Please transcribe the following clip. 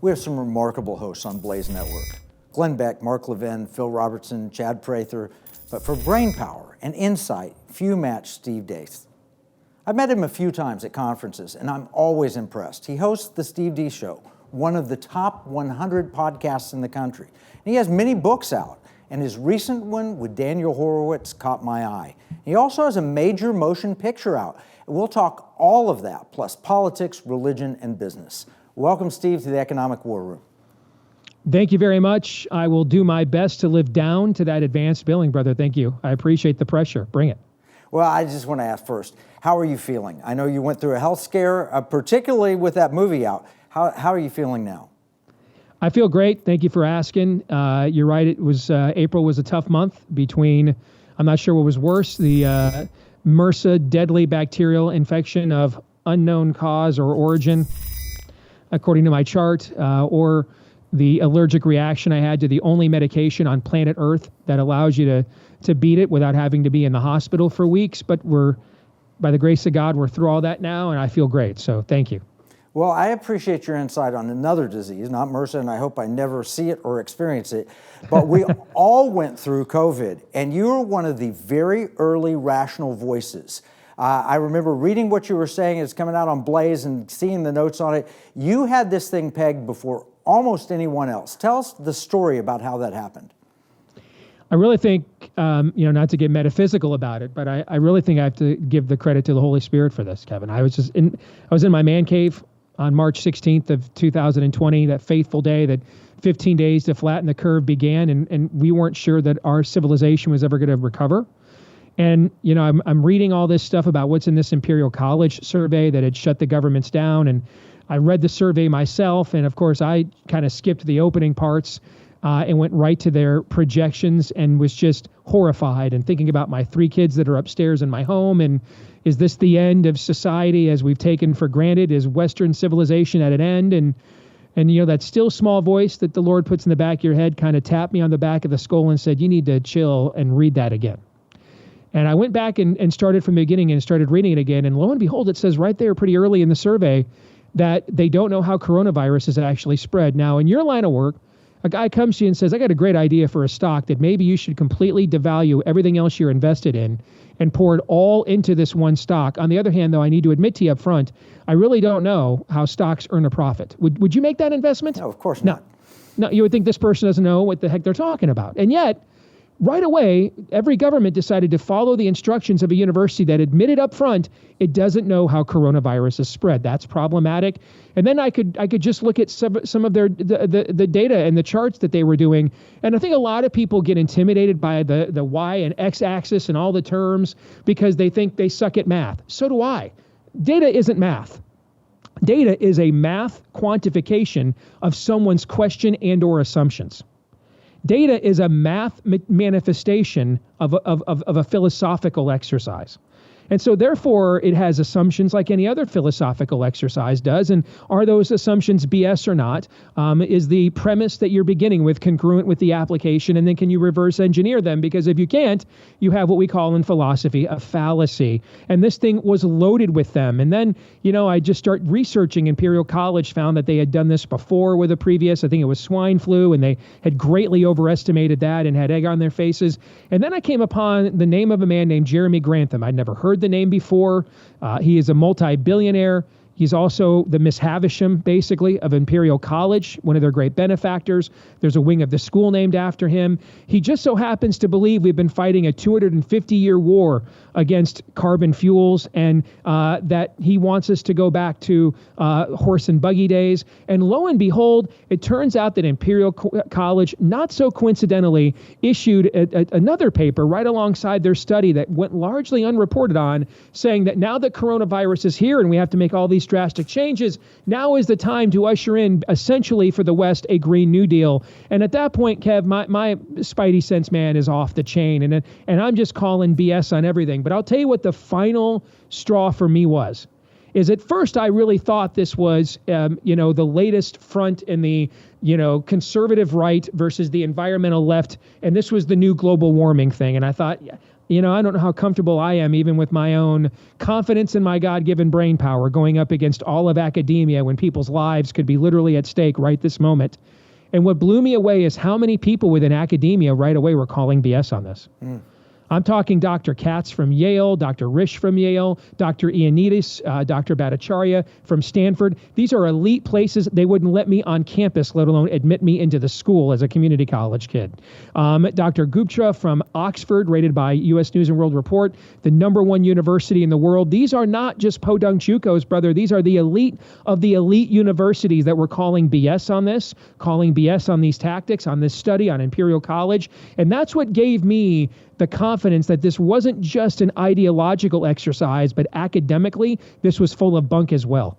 We have some remarkable hosts on Blaze Network. Glenn Beck, Mark Levin, Phil Robertson, Chad Prather. But for brain power and insight, few match Steve Deace. I've met him a few times at conferences, and I'm always impressed. He hosts the Steve Deace Show, one of the top 100 podcasts in the country. And he has many books out, and his recent one with Daniel Horowitz caught my eye. He also has a major motion picture out, and we'll talk all of that, plus politics, religion, and business. Welcome, Steve, to the Economic War Room. Thank you very much. I will do my best to live down to that advanced billing, brother. Thank you. I appreciate the pressure. Bring it. Well, I just want to ask first, how are you feeling? I know you went through a health scare, particularly with that movie out. How are you feeling now? I feel great. Thank you for asking. You're right. It was April was a tough month between, I'm not sure what was worse, the MRSA deadly bacterial infection of unknown cause or origin, according to my chart, or the allergic reaction I had to the only medication on planet Earth that allows you to beat it without having to be in the hospital for weeks. But by the grace of God, we're through all that now, and I feel great. So thank you. Well, I appreciate your insight on another disease, not MRSA, and I hope I never see it or experience it. But we all went through COVID, and you were one of the very early rational voices. I remember reading what you were saying. It's coming out on Blaze and seeing the notes on it. You had this thing pegged before almost anyone else. Tell us the story about how that happened. I really think, not to get metaphysical about it, but I really think I have to give the credit to the Holy Spirit for this, Kevin. I was in my man cave on March 16th of 2020, that faithful day that 15 days to flatten the curve began, and we weren't sure that our civilization was ever going to recover. And, I'm reading all this stuff about what's in this Imperial College Survey that had shut the governments down. And I read the survey myself. And of course, I kind of skipped the opening parts and went right to their projections and was just horrified and thinking about my 3 kids that are upstairs in my home. And is this the end of society as we've taken for granted? Is Western civilization at an end? And that still small voice that the Lord puts in the back of your head kind of tapped me on the back of the skull and said, you need to chill and read that again. And I went back and started from the beginning and started reading it again. And lo and behold, it says right there pretty early in the survey that they don't know how coronavirus is actually spread. Now, in your line of work, a guy comes to you and says, I got a great idea for a stock that maybe you should completely devalue everything else you're invested in and pour it all into this one stock. On the other hand, though, I need to admit to you up front, I really don't know how stocks earn a profit. Would you make that investment? No, of course not. No, you would think this person doesn't know what the heck they're talking about. And yet, right away, every government decided to follow the instructions of a university that admitted up front it doesn't know how coronavirus is spread. That's problematic. And then I could just look at some of their the data and the charts that they were doing. And I think a lot of people get intimidated by the Y and X axis and all the terms because they think they suck at math. So do I. Data isn't math. Data is a math quantification of someone's question and or assumptions. Data is a math manifestation of a philosophical exercise. And so therefore, it has assumptions like any other philosophical exercise does. And are those assumptions BS or not? Is the premise that you're beginning with congruent with the application? And then can you reverse engineer them? Because if you can't, you have what we call in philosophy a fallacy. And this thing was loaded with them. And then, I just start researching. Imperial College found that they had done this before with a previous, I think it was swine flu, and they had greatly overestimated that and had egg on their faces. And then I came upon the name of a man named Jeremy Grantham. I'd never heard the name before. He is a multi-billionaire. He's also the Miss Havisham, basically, of Imperial College, one of their great benefactors. There's a wing of the school named after him. He just so happens to believe we've been fighting a 250-year war against carbon fuels and that he wants us to go back to horse and buggy days. And lo and behold, it turns out that Imperial College, not so coincidentally, issued another paper right alongside their study that went largely unreported on, saying that now that coronavirus is here and we have to make all these drastic changes, now is the time to usher in, essentially for the West, a Green New Deal. And at that point, Kev, my spidey sense man is off the chain, and I'm just calling BS on everything. But I'll tell you what the final straw for me was. Is at first I really thought this was, the latest front in the, conservative right versus the environmental left, and this was the new global warming thing. And I thought, I don't know how comfortable I am even with my own confidence in my God-given brain power going up against all of academia when people's lives could be literally at stake right this moment. And what blew me away is how many people within academia right away were calling BS on this. I'm talking Dr. Katz from Yale, Dr. Risch from Yale, Dr. Ioannidis, Dr. Bhattacharya from Stanford. These are elite places. They wouldn't let me on campus, let alone admit me into the school as a community college kid. Dr. Gupta from Oxford, rated by U.S. News and World Report, the #1 university in the world. These are not just podunk JUCOs, brother. These are the elite of the elite universities that were calling BS on this, calling BS on these tactics, on this study, on Imperial College. And that's what gave me the confidence that this wasn't just an ideological exercise, but academically, this was full of bunk as well.